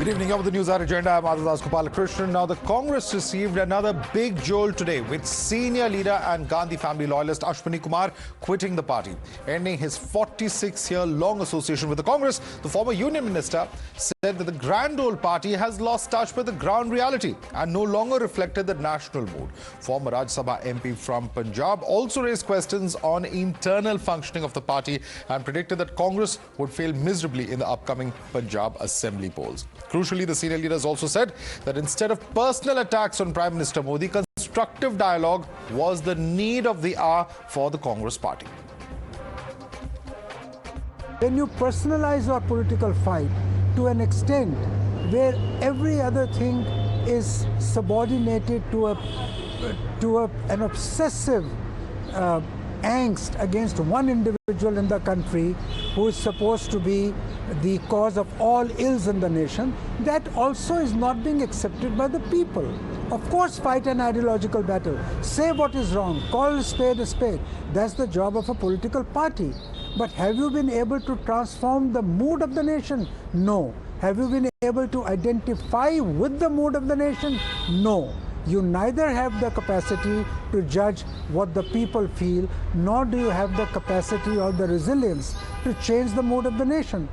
Good evening. Over the NewsHour Agenda, I'm Madhavdas Gopalakrishnan. Now, the Congress received another big jolt today with senior leader and Gandhi family loyalist Ashwani Kumar quitting the party. Ending his 46-year-long association with the Congress, the former union minister said that the grand old party has lost touch with the ground reality and no longer reflected the national mood. Former Rajya Sabha MP from Punjab also raised questions on internal functioning of the party and predicted that Congress would fail miserably in the upcoming Punjab Assembly polls. Crucially, the senior leaders also said that instead of personal attacks on Prime Minister Modi, constructive dialogue was the need of the hour for the Congress party. When you personalize our political fight to an extent where every other thing is subordinated to an obsessive angst against one individual in the country who is supposed to be the cause of all ills in the nation, that also is not being accepted by the people. Of course, fight an ideological battle, say what is wrong, call a spade a spade. That's the job of a political party. But have you been able to transform the mood of the nation? No. Have you been able to identify with the mood of the nation? No. You neither have the capacity to judge what the people feel, nor do you have the capacity or the resilience to change the mood of the nation.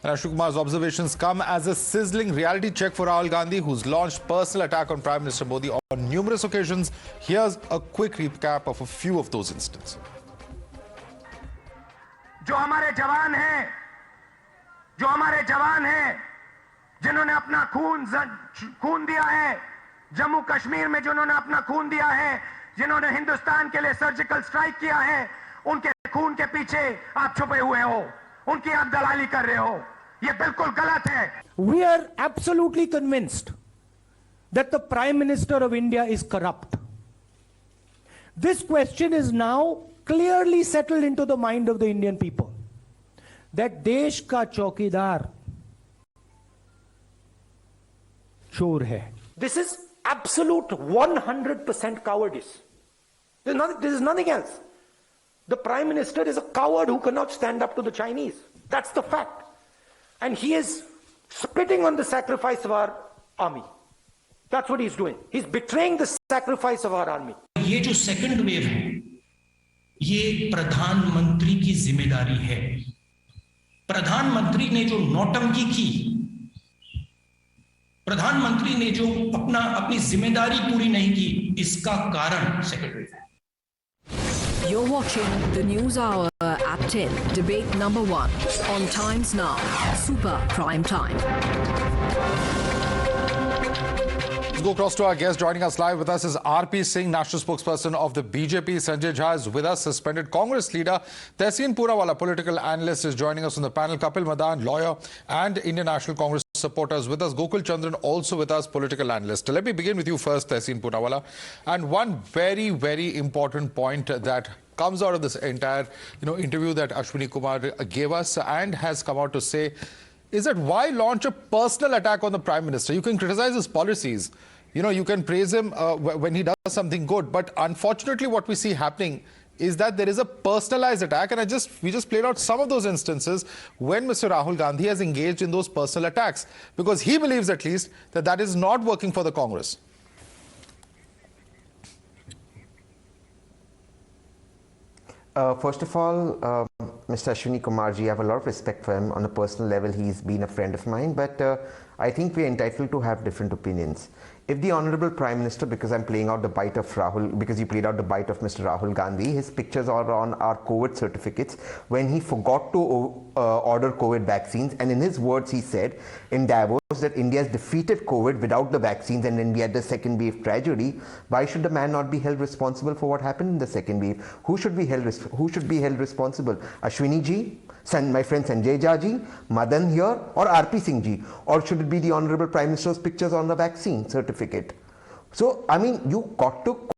And Ashwani Kumar's observations come as a sizzling reality check for Rahul Gandhi, who's launched personal attack on Prime Minister Modi on numerous occasions. Here's a quick recap of a few of those instances. जो हमारे जवान हैं जिन्होंने अपना खून दिया है, जम्मू कश्मीर में जिन्होंने अपना खून दिया है, जिन्होंने हिंदुस्तान के लिए सर्जिकल स्ट्राइक किया है, उनके खून के पीछे आप छुपे हुए हो, उनकी आप दलाली कर रहे हो. ये बिल्कुल गलत है. We are absolutely convinced that the Prime Minister of India is corrupt. This question is now clearly settled into the mind of the Indian people. That देश का चौकीदार चोर है. This is absolute 100% cowardice. There is nothing else. The Prime Minister is a coward who cannot stand up to the Chinese. That's the fact. And he is spitting on the sacrifice of our army. That's what he's doing. He's betraying the sacrifice of our army. ये जो second wave है, ये प्रधानमंत्री की जिम्मेदारी है. प्रधानमंत्री ने जो नौटंकी की, प्रधानमंत्री ने जो अपनी जिम्मेदारी पूरी नहीं की, इसका कारण सेकंड वेव है. You're watching the News Hour at 10, debate number 1 on Times Now, Super Prime Time. Let's go across to our guest. Joining us live with us is R.P Singh, national spokesperson of the BJP. Sanjay Jha is with us. Suspended Congress leader Tehseen Poonawala, political analyst, is joining us on the panel. Kapil Madan, lawyer and Indian National Congress supporters with us. Gokul Chandran also with us, political analyst. Let me begin with you first, Tehseen Poonawala. And one very, very important point that comes out of this entire interview that Ashwani Kumar gave us and has come out to say is that why launch a personal attack on the Prime Minister? You can criticize his policies. You can praise him when he does something good. But unfortunately, what we see happening is that there is a personalized attack. And we just played out some of those instances when Mr. Rahul Gandhi has engaged in those personal attacks, because he believes at least that is not working for the Congress. First of all, Mr. Ashwani Kumar ji, I have a lot of respect for him. On a personal level, he's been a friend of mine, but I think we're entitled to have different opinions. If the Honorable Prime Minister, because I'm playing out the bite of Rahul, because he played out the bite of Mr. Rahul Gandhi, his pictures are on our COVID certificates when he forgot to order COVID vaccines, and in his words he said in Davos that India has defeated COVID without the vaccines, and then we had the second wave tragedy. Why should the man not be held responsible for what happened in the second wave? Who should be held responsible? Ashwani ji, my friend Sanjay Jha ji, Madan here, or R.P Singh ji? Or should it be the Honorable Prime Minister's pictures on the vaccine certificate? So, I mean, you got to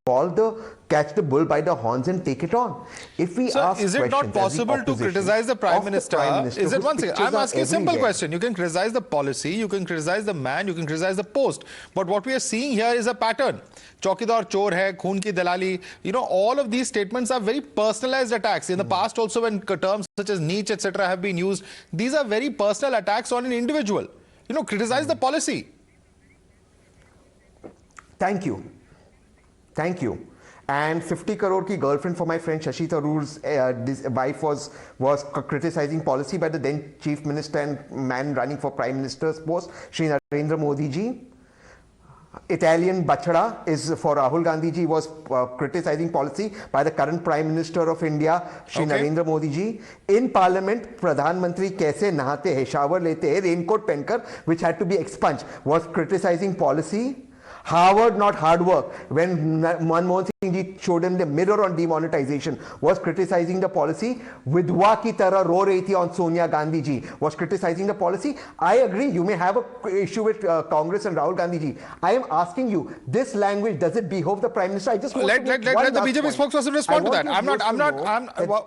catch the bull by the horns and take it on. If we Sir, ask is it not possible to criticize the Prime Minister? Is it once again? I'm asking a simple question. You can criticize the policy, you can criticize the man, you can criticize the post. But what we are seeing here is a pattern. Chaukidar chor hai, khoon ki dalali. You know, all of these statements are very personalized attacks. In the past also, when terms such as niche, etc. have been used, these are very personal attacks on an individual. You know, criticize the policy. Thank you. Thank you. And 50 crore ki girlfriend for my friend Shashi Tharoor's wife was criticizing policy by the then Chief Minister and man running for Prime Minister's post, Shri Narendra Modi ji. Italian Bachada is for Rahul Gandhi ji, was criticizing policy by the current Prime Minister of India, Shri Narendra Modi ji. In Parliament, Pradhan Mantri kaise nahate hai, shower lete hai, raincoat penkar, which had to be expunged, was criticizing policy. Harvard, not hard work, when Manmohan Singh ji showed him the mirror on demonetization, was criticizing the policy. Vidwa ki tarah ro rahi thi on Sonia Gandhi ji, was criticizing the policy. I agree, you may have an issue with Congress and Rahul Gandhi ji. I am asking you, this language, does it behove the Prime Minister? I just want let the BJP spokesperson respond to that.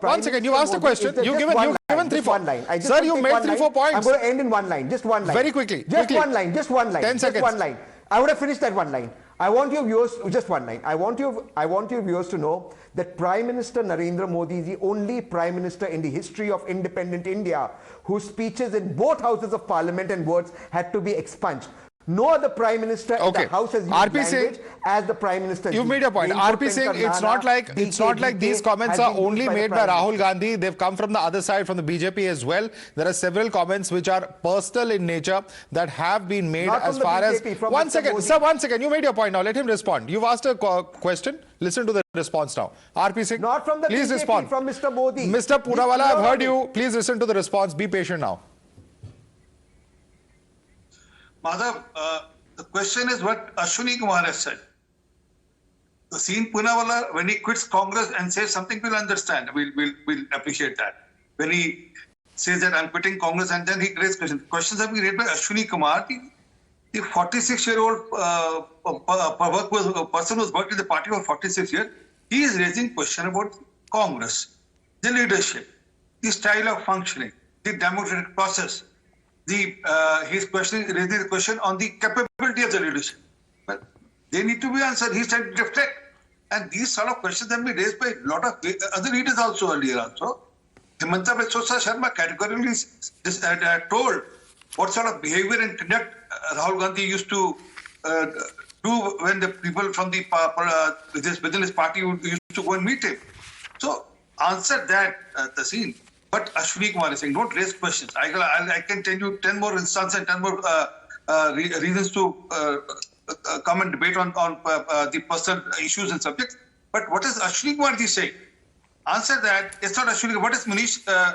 Once again, you asked a question. You've given 3-4 lines. Sir, you made 3-4 points. I'm going to end in one line, just one line. Very quickly. Just one line, 10 seconds. Just one line. I would have finished that one line. I want your viewers, just one line. I want your viewers to know that Prime Minister Narendra Modi is the only Prime Minister in the history of independent India whose speeches in both houses of Parliament and words had to be expunged. No other Prime Minister in the House has used language as the Prime Minister. You've made your point. R.P. Singh, it's not like these comments are only made by Rahul Gandhi. They've come from the other side, from the BJP as well. There are several comments which are personal in nature that have been made as far as... One second, sir, one second. You made your point now. Let him respond. You've asked a question. Listen to the response now. R.P. Singh, not from the please BJP, respond. From Mr. Modi. Mr. Poonawala, I've heard you. Please listen to the response. Be patient now. Madhav, the question is what Ashwani Kumar has said. Tehseen Poonawala, when he quits Congress and says something, we'll understand. We'll appreciate that. When he says that I'm quitting Congress and then he raises questions. Questions have been raised by Ashwani Kumar. The 46-year-old person who's worked in the party for 46 years, he is raising question about Congress, the leadership, the style of functioning, the democratic process. He's raising the question on the capability of the leadership. But they need to be answered. He's trying to reflect. And these sort of questions have been raised by a lot of other leaders also earlier also. Himanta Biswa Sharma categorically told what sort of behavior and conduct Rahul Gandhi used to do when the people from the within his party used to go and meet him. So answer that, Tehseen. But Ashwani Kumar is saying, don't raise questions. I can tell you 10 more instances and 10 more reasons to come and debate on the personal issues and subjects. But what is Ashwani Kumar saying? Answer that. It's not Ashwani Kumar. What is Mr.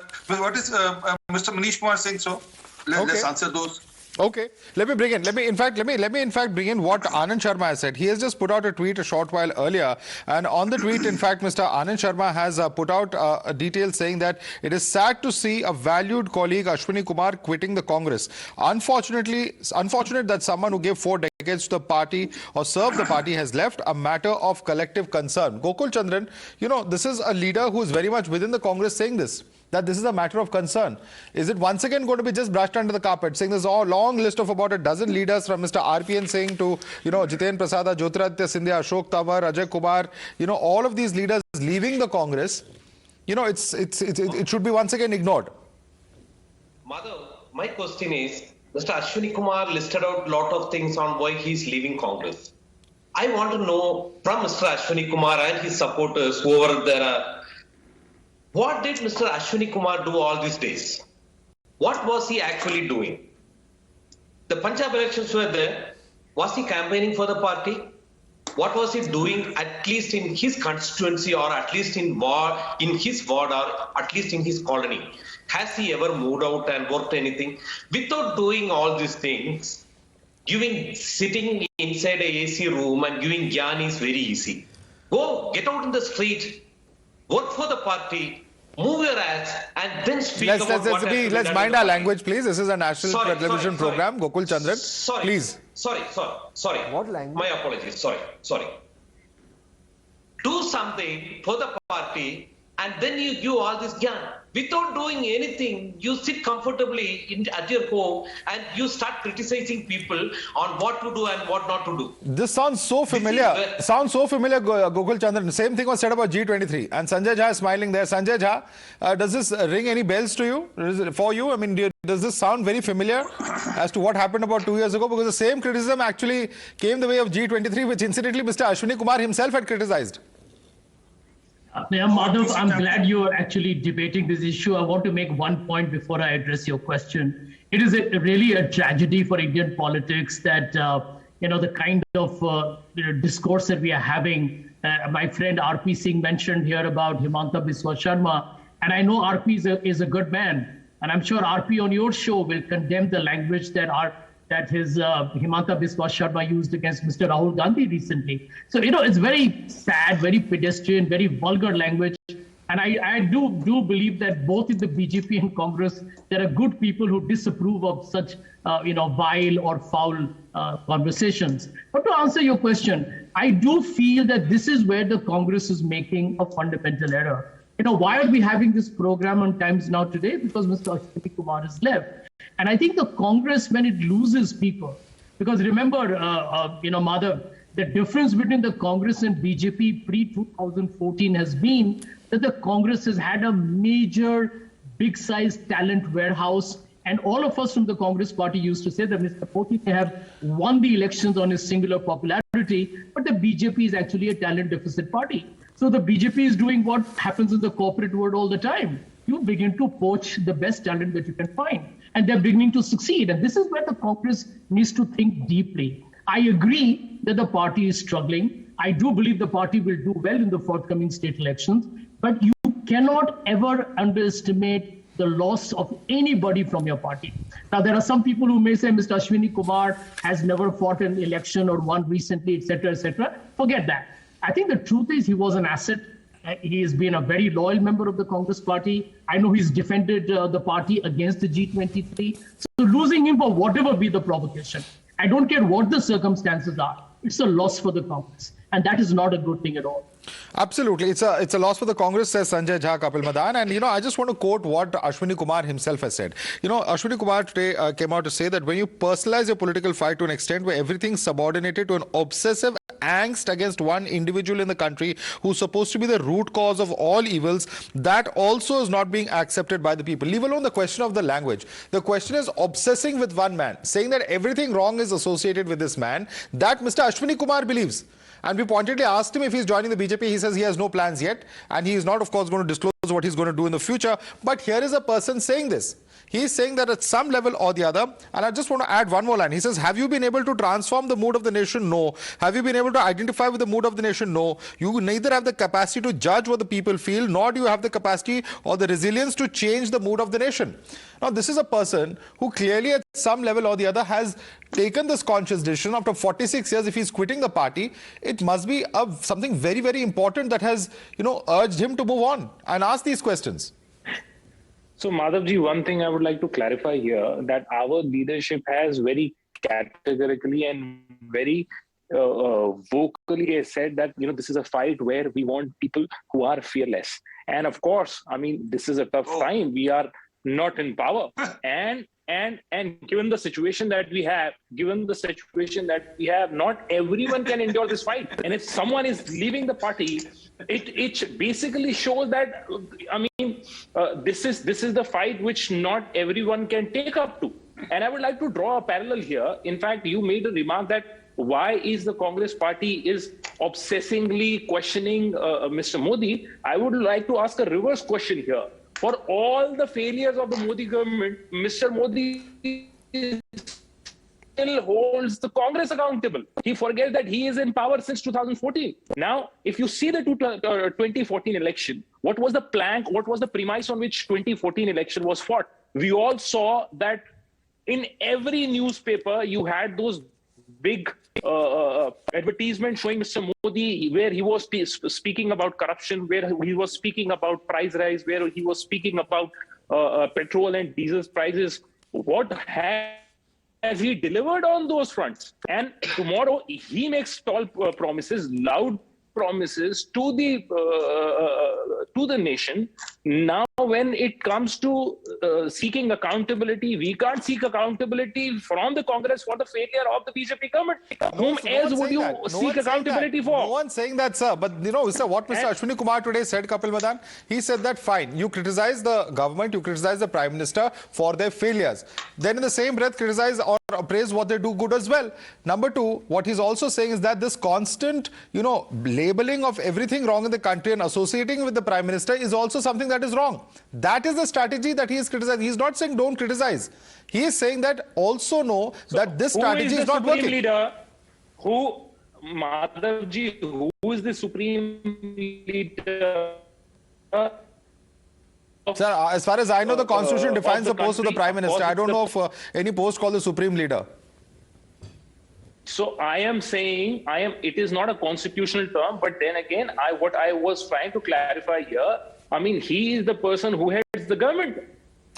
Manish Kumar saying? So let's answer those. Okay, let me bring in what Anand Sharma has said. He has just put out a tweet a short while earlier, and on the tweet, in fact, Mr. Anand Sharma has put out a detail saying that it is sad to see a valued colleague Ashwani Kumar quitting the Congress. Unfortunate that someone who gave 4 decades to the party or served the party has left, a matter of collective concern. Gokul Chandran, you know, this is a leader who is very much within the Congress saying this, that this is a matter of concern. Is it once again going to be just brushed under the carpet, saying there's a long list of about a dozen leaders from Mr. R.P. Singh to, you know, Jiten Prasada, Jyotiraditya Scindia, Ashok Tawar, Ajay Kumar, you know, all of these leaders leaving the Congress, you know, it should be once again ignored. Madhav, my question is, Mr. Ashwani Kumar listed out a lot of things on why he's leaving Congress. I want to know from Mr. Ashwani Kumar and his supporters, whoever there are, what did Mr. Ashwani Kumar do all these days? What was he actually doing? The Punjab elections were there. Was he campaigning for the party? What was he doing at least in his constituency or at least in his ward or at least in his colony? Has he ever moved out and worked anything? Without doing all these things, sitting inside a AC room and giving gyan is very easy. Go, get out in the street, work for the party, move your ass, and then speak about what has to be let's done mind in our the language, please. This is a national television program. Gokul Chandran, please. Sorry. What language? My apologies. Sorry. Do something for the party, and then you give all this gyan. Without doing anything, you sit comfortably at your home and you start criticizing people on what to do and what not to do. This sounds so familiar. Gokul Chandran. Same thing was said about G23. And Sanjay Jha is smiling there. Sanjay Jha, does this ring any bells to you? For you? I mean, does this sound very familiar as to what happened about 2 years ago? Because the same criticism actually came the way of G23, which incidentally Mr. Ashwani Kumar himself had criticized. Madhav, I'm glad you're actually debating this issue. I want to make one point before I address your question. It is really a tragedy for Indian politics that, the kind of discourse that we are having. My friend R.P Singh mentioned here about Himanta Biswa Sharma. And I know R.P is a good man. And I'm sure R.P on your show will condemn the language that his Himanta Biswa Sharma used against Mr. Rahul Gandhi recently. So, it's very sad, very pedestrian, very vulgar language. And I do believe that both in the BJP and Congress, there are good people who disapprove of such, vile or foul conversations. But to answer your question, I do feel that this is where the Congress is making a fundamental error. Why are we having this program on Times Now today? Because Mr. Ashwani Kumar is left. And I think the Congress, when it loses people, because remember, Madhav, the difference between the Congress and BJP pre-2014 has been that the Congress has had a major, big-sized talent warehouse. And all of us from the Congress party used to say that Mr. Modi may have won the elections on his singular popularity, but the BJP is actually a talent deficit party. So the BJP is doing what happens in the corporate world all the time. You begin to poach the best talent that you can find. And they're beginning to succeed. And this is where the Congress needs to think deeply. I agree that the party is struggling. I do believe the party will do well in the forthcoming state elections. But you cannot ever underestimate the loss of anybody from your party. Now, there are some people who may say Mr. Ashwani Kumar has never fought an election or won recently, etc., etc. Forget that. I think the truth is he was an asset. He has been a very loyal member of the Congress party. I know he's defended the party against the G23. So losing him for whatever be the provocation, I don't care what the circumstances are, it's a loss for the Congress. And that is not a good thing at all. Absolutely. It's a loss for the Congress, says Sanjay Jha, Kapil Madan. And, I just want to quote what Ashwani Kumar himself has said. Ashwani Kumar today came out to say that when you personalize your political fight to an extent where everything's subordinated to an obsessive angst against one individual in the country who's supposed to be the root cause of all evils, that also is not being accepted by the people. Leave alone the question of the language. The question is obsessing with one man, saying that everything wrong is associated with this man, that Mr. Ashwani Kumar believes. And we pointedly asked him if he's joining the BJP. He says he has no plans yet. And he is not, of course, going to disclose what he's going to do in the future. But here is a person saying this. He is saying that at some level or the other, and I just want to add one more line. He says, have you been able to transform the mood of the nation? No. Have you been able to identify with the mood of the nation? No. You neither have the capacity to judge what the people feel, nor do you have the capacity or the resilience to change the mood of the nation. Now, this is a person who clearly at some level or the other has taken this conscious decision. After 46 years, if he's quitting the party, it must be something very, very important that has, urged him to move on and ask these questions. So, Madhavji, one thing I would like to clarify here, that our leadership has very categorically and very vocally said that, this is a fight where we want people who are fearless. And of course, this is a tough time. We are not in power. And given the situation that we have, not everyone can endure this fight. And if someone is leaving the party, it basically shows that, this is the fight which not everyone can take up to. And I would like to draw a parallel here. In fact, you made a remark that why is the Congress party is obsessively questioning Mr. Modi? I would like to ask a reverse question here. For all the failures of the Modi government, Mr. Modi still holds the Congress accountable. He forgets that he is in power since 2014. Now, if you see the 2014 election, what was the plank, what was the premise on which 2014 election was fought? We all saw that in every newspaper, you had those big advertisement showing Mr. Modi where he was speaking about corruption, where he was speaking about price rise, where he was speaking about petrol and diesel prices. What has he delivered on those fronts? And tomorrow he makes tall promises, loud promises to the nation. Now, when it comes to seeking accountability, we can't seek accountability from the Congress for the failure of the BJP government. Whom else would you seek accountability for? No one's saying that, sir. But you know, sir, what Mr. Ashwani Kumar today said, Kapil Madan, he said that fine, you criticize the government, you criticize the Prime Minister for their failures. Then in the same breath, criticize or praise what they do good as well. Number two, what he's also saying is that this constant, labeling of everything wrong in the country and associating with the Prime Minister is also something that is wrong. That is the strategy that he is criticizing. He's not saying don't criticize. He is saying that also know that this strategy is not working. Leader? Madhavji, who is the supreme leader? Sir, as far as I know, the Constitution defines the post of the Prime Minister. I don't know of any post called the Supreme Leader. So I am saying, it is not a constitutional term, but then again, what I was trying to clarify here, I mean, he is the person who heads the government.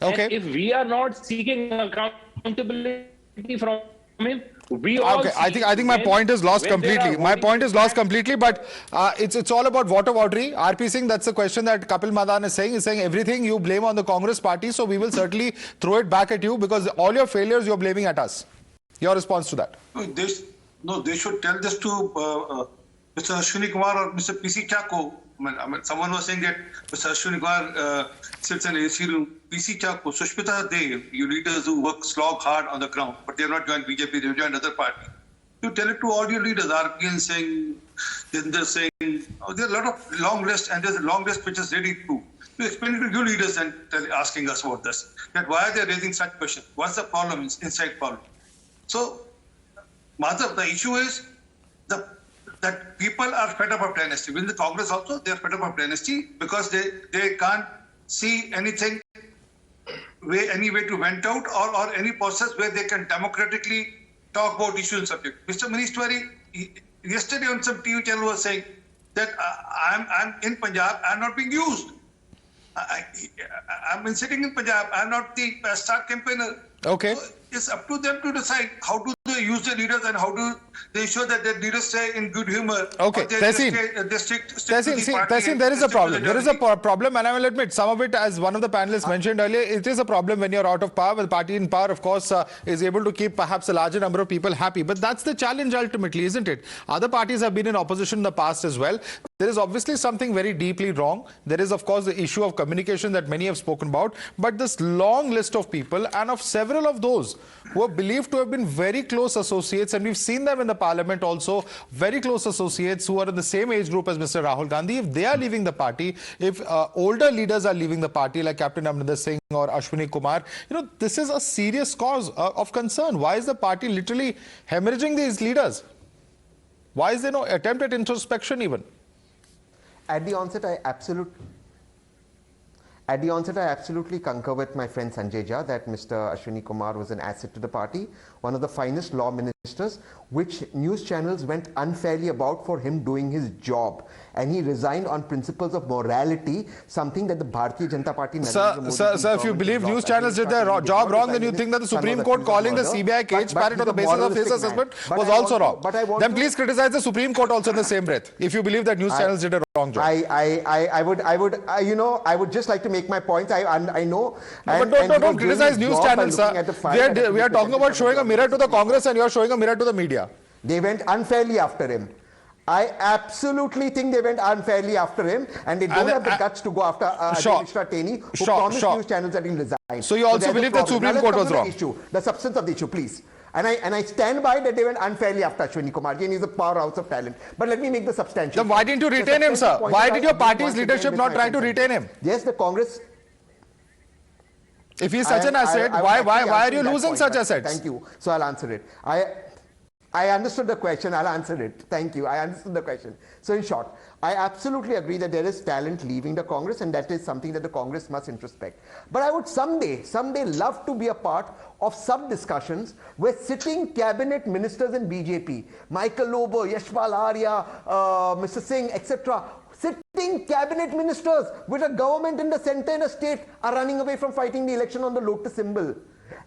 Okay. And if we are not seeking accountability from him, we all I think my point is lost completely. My point is lost completely, but it's all about whataboutery. R.P Singh, that's the question that Kapil Madan is saying. He's saying everything you blame on the Congress party, so we will certainly throw it back at you because all your failures you're blaming at us. Your response to that? They should tell this to Mr. Ashwani Kumar or Mr. PC Chako. I mean, someone was saying that Mr. Ashwani Kumar sits in a AC room. PC Chako, Sushmita Dev, you leaders who work slog hard on the ground, but they have not joined BJP, they have joined other parties. You tell it to all your leaders, R.P. Singh, Jinder Singh. There's a lot of long list, and there's a long list which is ready to. You explain it to your leaders and asking us about this. That why are they raising such questions? What's the problem, inside problem? So, Madhav, the issue is that people are fed up of dynasty. Within the Congress also, they are fed up of dynasty because they can't see anything, any way to vent out or any process where they can democratically talk about issues and subjects. Mr. Manish Tiwari, yesterday on some TV channel was saying that I'm in Punjab, I'm not being used. I'm been sitting in Punjab, I'm not the star campaigner. Okay. So it's up to them to decide how do they use their leaders and how do they ensure that their leaders stay in good humor. Okay, Tehseen, there is a problem. There is a problem, and I will admit some of it, as one of the panelists mentioned earlier, it is a problem when you're out of power. The party in power, of course, is able to keep perhaps a larger number of people happy. But that's the challenge ultimately, isn't it? Other parties have been in opposition in the past as well. There is obviously something very deeply wrong. There is, of course, the issue of communication that many have spoken about. But this long list of people, and of several of those who are believed to have been very close associates, and we've seen them in the parliament also, very close associates who are in the same age group as Mr. Rahul Gandhi, if they are leaving the party, if older leaders are leaving the party like Captain Madhavdas Singh or Ashwani Kumar, this is a serious cause of concern. Why is the party literally hemorrhaging these leaders? Why is there no attempt at introspection even? At the onset, I absolutely concur with my friend Sanjay Jha that Mr. Ashwani Kumar was an asset to the party, one of the finest law ministers, which news channels went unfairly about for him doing his job. And he resigned on principles of morality, something that the Bharatiya Janata Party... Sir, if you believe news channels did their job wrong, then you think that the Supreme Court calling the CBI cage parrot on the basis of his assessment was also wrong. Then please criticize the Supreme Court also in the same breath, if you believe that news channels did a wrong job. I would just like to make my points. I know. But don't criticize news channels, sir. We are talking about showing a mirror to the Congress, and you are showing a mirror to the media. They went unfairly after him. I absolutely think they went unfairly after him, and they don't have the guts to go after Mr. Taney, who promised news channels that he'll resign. So you also believe that Supreme Court was wrong? The substance of the issue, please. And I stand by that they went unfairly after Ashwani Kumar, and he's a powerhouse of talent. But let me make the substantial. Then why didn't you retain him, sir? Why did your party's leadership not try to retain him? Yes, the Congress... If he's such an asset, why are you losing such assets? Thank you. So I'll answer it. I understood the question. I'll answer it. Thank you. I understood the question. So in short, I absolutely agree that there is talent leaving the Congress, and that is something that the Congress must introspect. But I would someday love to be a part of some discussions where sitting cabinet ministers in BJP, Michael Lobo, Yashpal Arya, Mr. Singh, etc., sitting cabinet ministers with a government in the center and a state are running away from fighting the election on the lotus symbol.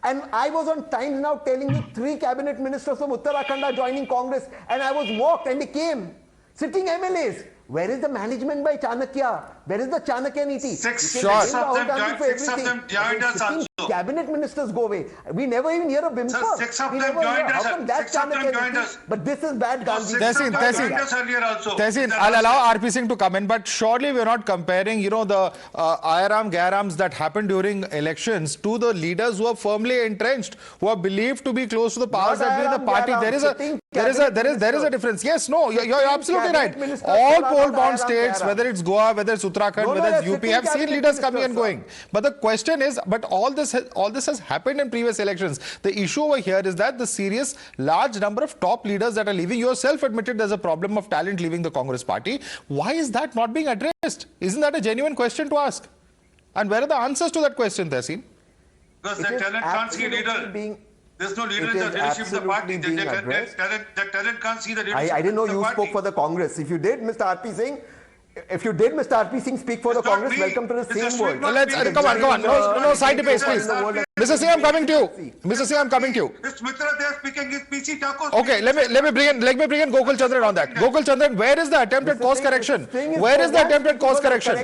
And I was on Times Now telling you 3 cabinet ministers from Uttarakhand are joining Congress, and I was mocked, and they came. Sitting MLAs. Where is the management by Chanakya? Where is the Chanakya Niti? Six of them joined us also. Cabinet ministers go away. We never even hear of BIMSA. Sir, 6 of them joined us. How come that 6 of them joined Chanakya us. But this is bad Gandhi. Tehseen, I'll allow R.P Singh to come in, but surely we're not comparing, you know, the IRAM, GARAMs that happened during elections to the leaders who are firmly entrenched, who are believed to be close to the powers that be in the party. There is a difference. Yes, no, you're absolutely right. All poll-bound states, whether it's Goa, whether it's Uttarakhand, whether it's UP, have seen leaders coming and going. But the question is, but all this has happened in previous elections. The issue over here is that the serious large number of top leaders that are leaving, you yourself admitted there's a problem of talent leaving the Congress party. Why is that not being addressed? Isn't that a genuine question to ask? And where are the answers to that question, Tehseen? Because the talent can't see a leader. There's no leader in the leadership of the party. The talent can't see the leadership. I didn't know you spoke for the Congress. If you did, Mr. R.P. Singh, Mr. R.P. Singh speak for the Congress, welcome to the same world. Let's come on. No side debates, please. Mr. Singh, I'm coming to you. Mr. Singh, I'm coming to you. This Mitra, they are speaking his PC Tacos. Okay, let me bring in Gokul Chandran on that. Gokul Chandran, where is the attempted course correction? Where is the attempted course correction?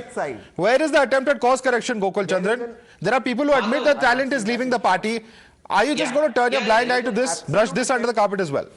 Where is the attempted course correction, Gokul Chandran? There are people who admit that talent is leaving the party. Are you just going to turn your blind eye to this, brush this under the carpet as well?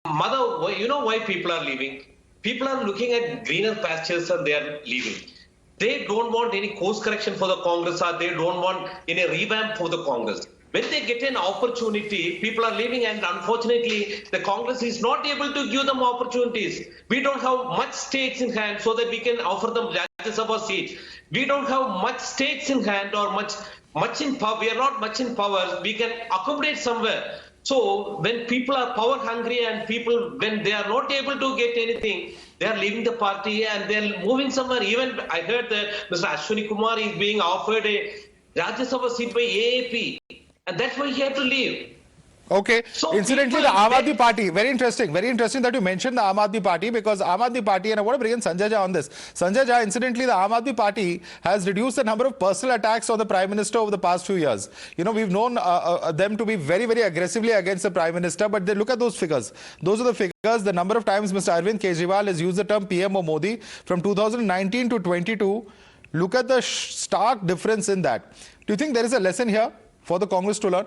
Mother, you know why people are leaving? People are looking at greener pastures and they are leaving. They don't want any course correction for the Congress, or they don't want any revamp for the Congress. When they get an opportunity, people are leaving, and unfortunately, the Congress is not able to give them opportunities. We don't have much states in hand so that we can offer them Rajya Sabha seats. We don't have much states in hand or much in power. We are not much in power. We can accommodate somewhere. So when people are power hungry and when they are not able to get anything, they are leaving the party and they are moving somewhere. Even I heard that Mr. Ashwani Kumar is being offered a Rajya Sabha seat by AAP, and that's why he had to leave. Okay. So incidentally, the Aam Aadmi Party, very interesting that you mentioned the Aam Aadmi Party, because Aam Aadmi Party, and I want to bring in Sanjay Jha on this. Sanjay Jha, incidentally, the Aam Aadmi Party has reduced the number of personal attacks on the Prime Minister over the past few years. You know, we've known them to be very, very aggressively against the Prime Minister, but they look at those figures. Those are the figures, the number of times Mr. Arvind Kejriwal has used the term PM or Modi from 2019 to 22. Look at the stark difference in that. Do you think there is a lesson here for the Congress to learn?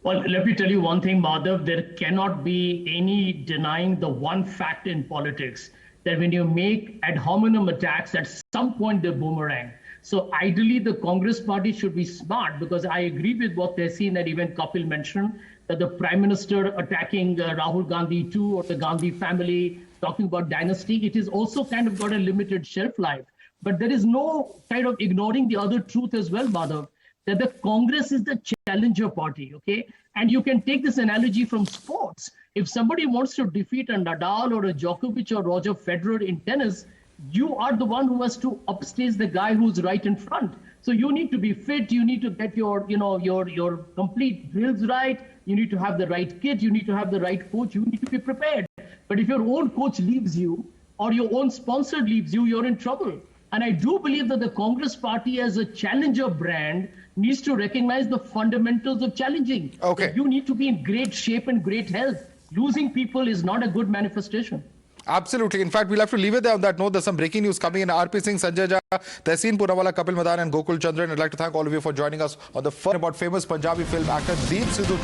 Well, let me tell you one thing, Madhav, there cannot be any denying the one fact in politics, that when you make ad hominem attacks, at some point they boomerang. So ideally, the Congress party should be smart, because I agree with what Tehseen and even Kapil mentioned, that the Prime Minister attacking Rahul Gandhi too, or the Gandhi family, talking about dynasty, it is also kind of got a limited shelf life. But there is no kind of ignoring the other truth as well, Madhav, that the Congress is the challenger party, okay? And you can take this analogy from sports. If somebody wants to defeat a Nadal or a Djokovic or Roger Federer in tennis, you are the one who has to upstage the guy who's right in front. So you need to be fit, you need to get your complete drills right, you need to have the right kit, you need to have the right coach, you need to be prepared. But if your own coach leaves you, or your own sponsor leaves you, you're in trouble. And I do believe that the Congress party as a challenger brand needs to recognize the fundamentals of challenging. Okay. You need to be in great shape and great health. Losing people is not a good manifestation. Absolutely. In fact, we'll have to leave it there on that note. There's some breaking news coming in. R.P Singh, Sanjay Jha, Tehseen Poonawala, Kapil Madan and Gokul Chandran. I'd like to thank all of you for joining us on the first about famous Punjabi film actor Deep Sidhu.